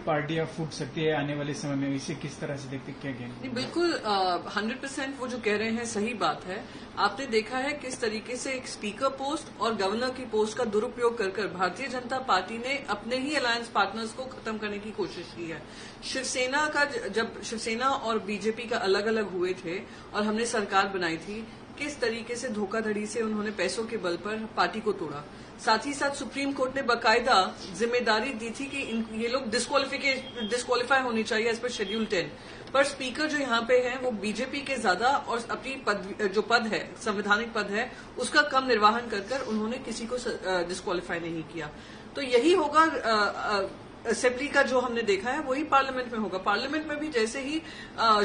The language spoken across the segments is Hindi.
पार्टियां फूट सकती है आने वाले समय में, इसे किस तरह से देखते, क्या कहते हैं? बिल्कुल 100% वो जो कह रहे हैं सही बात है। आपने देखा है किस तरीके से एक स्पीकर पोस्ट और गवर्नर की पोस्ट का दुरुपयोग कर भारतीय जनता पार्टी ने अपने ही अलायंस पार्टनर्स को खत्म करने की कोशिश की है। जब शिवसेना और बीजेपी का अलग अलग हुए थे और हमने सरकार बनाई थी, किस तरीके से धोखाधड़ी से उन्होंने पैसों के बल पर पार्टी को तोड़ा। साथ ही साथ सुप्रीम कोर्ट ने बाकायदा जिम्मेदारी दी थी कि ये लोग डिस्क्वालीफाई होने चाहिए एज पर शेड्यूल 10, पर स्पीकर जो यहाँ पे हैं वो बीजेपी के ज्यादा और अपनी जो पद है, संवैधानिक पद है, उसका कम निर्वाहन कर उन्होंने किसी को डिस्क्वालीफाई नहीं किया। तो यही होगा असेंबली का जो हमने देखा है वही पार्लियामेंट में होगा। पार्लियामेंट में भी जैसे ही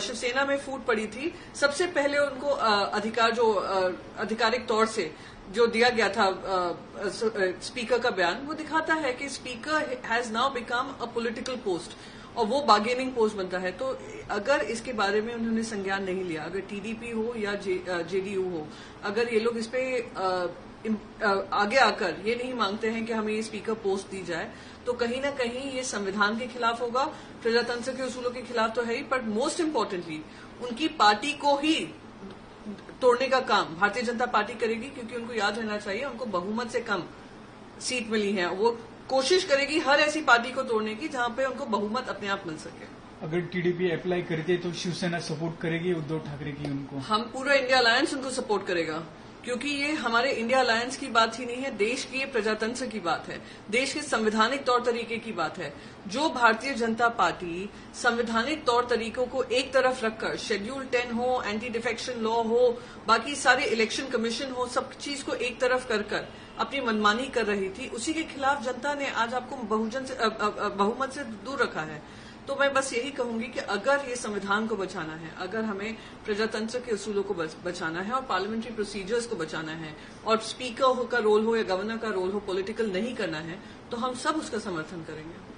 शिवसेना में फूट पड़ी थी, सबसे पहले उनको आधिकारिक तौर से जो दिया गया था स्पीकर का बयान, वो दिखाता है कि speaker has now become a political post और वो बार्गेनिंग पोस्ट बनता है। तो अगर इसके बारे में उन्होंने संज्ञान नहीं लिया, अगर टीडीपी हो या जेडीयू हो, अगर ये लोग इस पे आगे आकर ये नहीं मांगते हैं कि हमें ये स्पीकर पोस्ट दी जाए, तो कहीं ना कहीं ये संविधान के खिलाफ होगा, प्रजातंत्र के उसूलों के खिलाफ तो है ही, पर मोस्ट इम्पोर्टेंटली उनकी पार्टी को ही तोड़ने का काम भारतीय जनता पार्टी करेगी, क्योंकि उनको याद रहना चाहिए उनको बहुमत से कम सीट मिली है। वो कोशिश करेगी हर ऐसी पार्टी को तोड़ने की जहां पे उनको बहुमत अपने आप मिल सके। अगर टीडीपी अप्लाई करती है तो शिवसेना सपोर्ट करेगी उद्धव ठाकरे की उनको? हम पूरा इंडिया अलायंस उनको सपोर्ट करेगा, क्योंकि ये हमारे इंडिया अलायंस की बात ही नहीं है, देश की प्रजातंत्र की बात है, देश के संवैधानिक तौर तरीके की बात है। जो भारतीय जनता पार्टी संवैधानिक तौर तरीकों को एक तरफ रखकर, शेड्यूल 10 हो, एंटी डिफेक्शन लॉ हो, बाकी सारे इलेक्शन कमीशन हो, सब चीज को एक तरफ कर अपनी मनमानी कर रही थी, उसी के खिलाफ जनता ने आज आपको बहुमत से दूर रखा है। तो मैं बस यही कहूंगी कि अगर ये संविधान को बचाना है, अगर हमें प्रजातंत्र के उसूलों को बचाना है और पार्लियामेंट्री प्रोसीजर्स को बचाना है, और स्पीकर का रोल हो या गवर्नर का रोल हो पॉलिटिकल नहीं करना है, तो हम सब उसका समर्थन करेंगे।